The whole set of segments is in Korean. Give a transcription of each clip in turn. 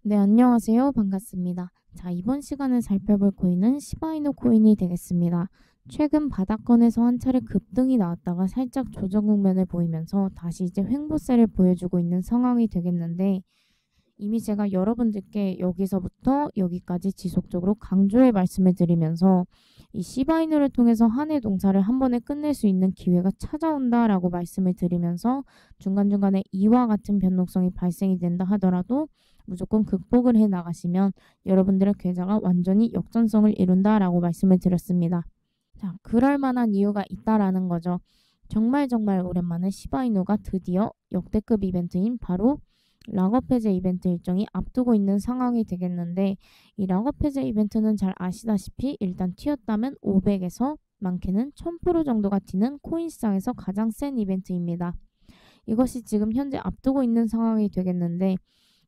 네, 안녕하세요. 반갑습니다. 자, 이번 시간에 살펴볼 코인은 시바이누 코인이 되겠습니다. 최근 바닥권에서 한 차례 급등이 나왔다가 살짝 조정 국면을 보이면서 다시 이제 횡보세를 보여주고 있는 상황이 되겠는데, 이미 제가 여러분들께 여기서부터 여기까지 지속적으로 강조의 말씀을 드리면서 이 시바이누를 통해서 한 해 동사를 한 번에 끝낼 수 있는 기회가 찾아온다라고 말씀을 드리면서 중간중간에 이와 같은 변동성이 발생이 된다 하더라도 무조건 극복을 해 나가시면 여러분들의 계좌가 완전히 역전성을 이룬다라고 말씀을 드렸습니다. 자, 그럴 만한 이유가 있다라는 거죠. 정말 오랜만에 시바이누가 드디어 역대급 이벤트인 바로 락업 해제 이벤트 일정이 앞두고 있는 상황이 되겠는데, 이 락업 해제 이벤트는 잘 아시다시피 일단 튀었다면 500에서 많게는 1000% 정도가 튀는 코인 시장에서 가장 센 이벤트입니다. 이것이 지금 현재 앞두고 있는 상황이 되겠는데,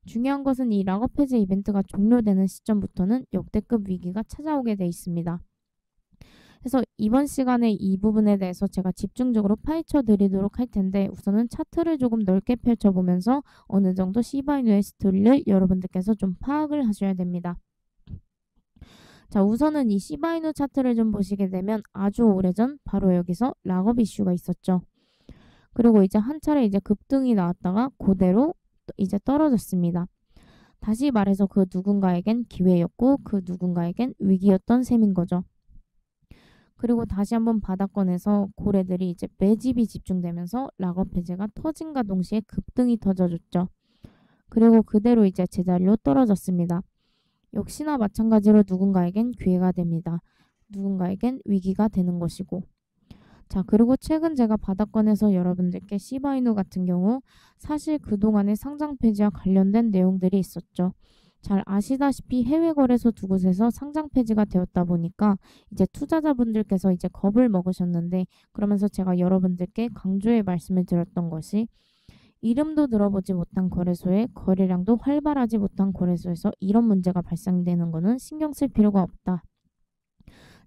중요한 것은 이 락업 해제 이벤트가 종료되는 시점부터는 역대급 위기가 찾아오게 돼 있습니다. 그래서 이번 시간에 이 부분에 대해서 제가 집중적으로 파헤쳐 드리도록 할 텐데, 우선은 차트를 조금 넓게 펼쳐보면서 어느 정도 시바이누의 스토리를 여러분들께서 좀 파악을 하셔야 됩니다. 자, 우선은 이 시바이누 차트를 좀 보시게 되면 아주 오래전 바로 여기서 락업 이슈가 있었죠. 그리고 이제 한 차례 이제 급등이 나왔다가 그대로 이제 떨어졌습니다. 다시 말해서 그 누군가에겐 기회였고 그 누군가에겐 위기였던 셈인 거죠. 그리고 다시 한번 바닥권에서 고래들이 이제 매집이 집중되면서 락업 해제가 터진과 동시에 급등이 터져줬죠. 그리고 그대로 이제 제자리로 떨어졌습니다. 역시나 마찬가지로 누군가에겐 기회가 됩니다. 누군가에겐 위기가 되는 것이고. 자, 그리고 최근 제가 바닥권에서 여러분들께 시바이누 같은 경우 사실 그동안의 상장 폐지와 관련된 내용들이 있었죠. 잘 아시다시피 해외 거래소 두 곳에서 상장 폐지가 되었다 보니까 이제 투자자분들께서 이제 겁을 먹으셨는데, 그러면서 제가 여러분들께 강조의 말씀을 드렸던 것이 이름도 들어보지 못한 거래소에 거래량도 활발하지 못한 거래소에서 이런 문제가 발생되는 것은 신경 쓸 필요가 없다.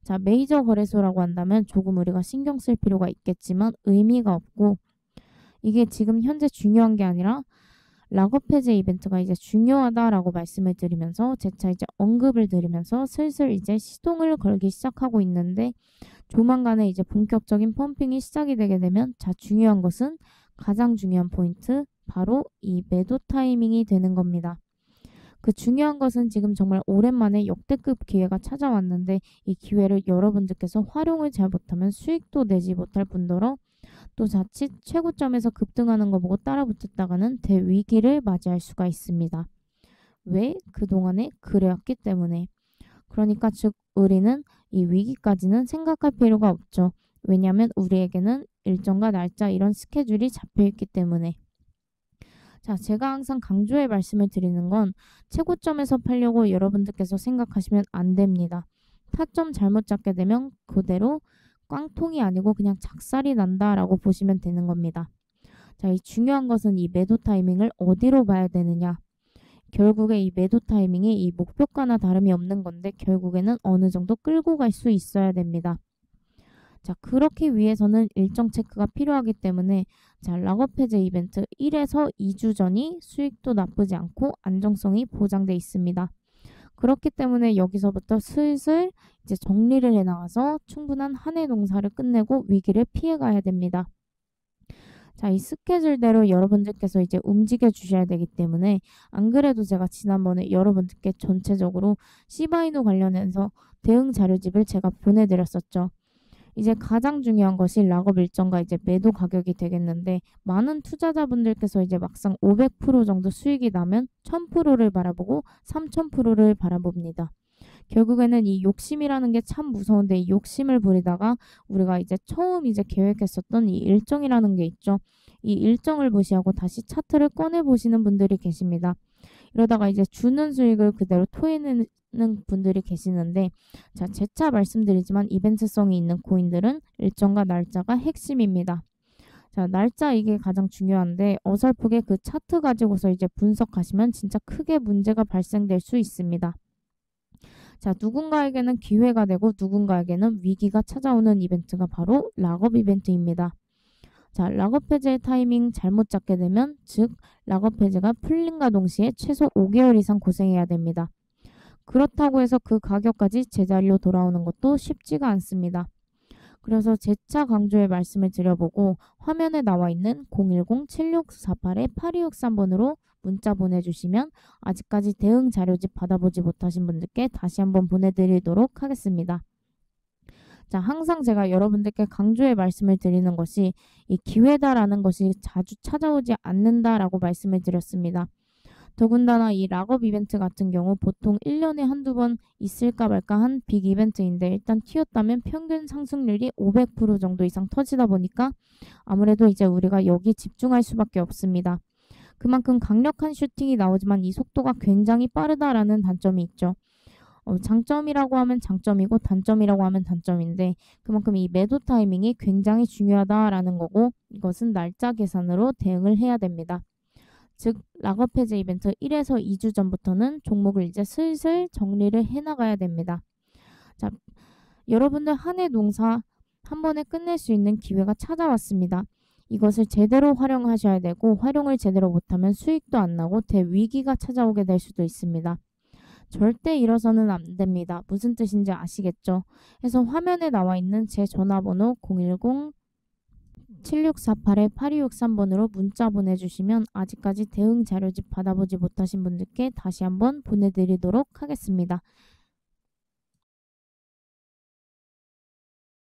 자, 메이저 거래소라고 한다면 조금 우리가 신경 쓸 필요가 있겠지만 의미가 없고, 이게 지금 현재 중요한 게 아니라 락업 해제 이벤트가 이제 중요하다라고 말씀을 드리면서 재차 이제 언급을 드리면서 슬슬 이제 시동을 걸기 시작하고 있는데, 조만간에 이제 본격적인 펌핑이 시작이 되게 되면, 자, 중요한 것은 가장 중요한 포인트, 바로 이 매도 타이밍이 되는 겁니다. 그 중요한 것은 지금 정말 오랜만에 역대급 기회가 찾아왔는데, 이 기회를 여러분들께서 활용을 잘 못하면 수익도 내지 못할 뿐더러 또 자칫 최고점에서 급등하는 거 보고 따라붙었다가는 대위기를 맞이할 수가 있습니다. 왜? 그동안에 그래왔기 때문에. 그러니까 즉 우리는 이 위기까지는 생각할 필요가 없죠. 왜냐하면 우리에게는 일정과 날짜 이런 스케줄이 잡혀 있기 때문에. 자, 제가 항상 강조의 말씀을 드리는 건 최고점에서 팔려고 여러분들께서 생각하시면 안 됩니다. 타점 잘못 잡게 되면 그대로 꽝통이 아니고 그냥 작살이 난다라고 보시면 되는 겁니다. 자, 이 중요한 것은 이 매도 타이밍을 어디로 봐야 되느냐. 결국에 이 매도 타이밍이 이 목표가나 다름이 없는 건데 결국에는 어느 정도 끌고 갈 수 있어야 됩니다. 자, 그렇기 위해서는 일정 체크가 필요하기 때문에, 자, 락업 해제 이벤트 1에서 2주 전이 수익도 나쁘지 않고 안정성이 보장돼 있습니다. 그렇기 때문에 여기서부터 슬슬 이제 정리를 해 나가서 충분한 한 해 농사를 끝내고 위기를 피해 가야 됩니다. 자, 이 스케줄대로 여러분들께서 이제 움직여 주셔야 되기 때문에, 안 그래도 제가 지난번에 여러분들께 전체적으로 시바이누 관련해서 대응 자료집을 제가 보내드렸었죠. 이제 가장 중요한 것이 락업 일정과 이제 매도 가격이 되겠는데, 많은 투자자분들께서 이제 막상 500% 정도 수익이 나면 1000%를 바라보고 3000%를 바라봅니다. 결국에는 이 욕심이라는 게 참 무서운데, 이 욕심을 부리다가 우리가 이제 처음 이제 계획했었던 이 일정이라는 게 있죠. 이 일정을 무시하고 다시 차트를 꺼내 보시는 분들이 계십니다. 이러다가 이제 주는 수익을 그대로 토해내는 분들이 계시는데, 자, 재차 말씀드리지만 이벤트성이 있는 코인들은 일정과 날짜가 핵심입니다. 자, 날짜 이게 가장 중요한데, 어설프게 그 차트 가지고서 이제 분석하시면 진짜 크게 문제가 발생될 수 있습니다. 자, 누군가에게는 기회가 되고 누군가에게는 위기가 찾아오는 이벤트가 바로 락업 이벤트입니다. 자, 락업 해제 타이밍 잘못 잡게 되면, 즉 락업 해제가 풀림과 동시에 최소 5개월 이상 고생해야 됩니다. 그렇다고 해서 그 가격까지 제자리로 돌아오는 것도 쉽지가 않습니다. 그래서 재차 강조의 말씀을 드려보고 화면에 나와 있는 010-7648-8263번으로 문자 보내주시면 아직까지 대응 자료집 받아보지 못하신 분들께 다시 한번 보내드리도록 하겠습니다. 자, 항상 제가 여러분들께 강조의 말씀을 드리는 것이 이 기회다라는 것이 자주 찾아오지 않는다라고 말씀을 드렸습니다. 더군다나 이 락업 이벤트 같은 경우 보통 1년에 한두 번 있을까 말까 한 빅 이벤트인데 일단 튀었다면 평균 상승률이 500% 정도 이상 터지다 보니까 아무래도 이제 우리가 여기 집중할 수밖에 없습니다. 그만큼 강력한 슈팅이 나오지만 이 속도가 굉장히 빠르다라는 단점이 있죠. 장점이라고 하면 장점이고 단점이라고 하면 단점인데 그만큼 이 매도 타이밍이 굉장히 중요하다라는 거고 이것은 날짜 계산으로 대응을 해야 됩니다. 즉 락업 해제 이벤트 1에서 2주 전부터는 종목을 이제 슬슬 정리를 해나가야 됩니다. 자, 여러분들 한 해 농사 한 번에 끝낼 수 있는 기회가 찾아왔습니다. 이것을 제대로 활용하셔야 되고 활용을 제대로 못하면 수익도 안 나고 대위기가 찾아오게 될 수도 있습니다. 절대 이뤄서는 안 됩니다. 무슨 뜻인지 아시겠죠? 그래서 화면에 나와 있는 제 전화번호 010-7648-8263번으로 문자 보내주시면 아직까지 대응 자료집 받아보지 못하신 분들께 다시 한번 보내드리도록 하겠습니다.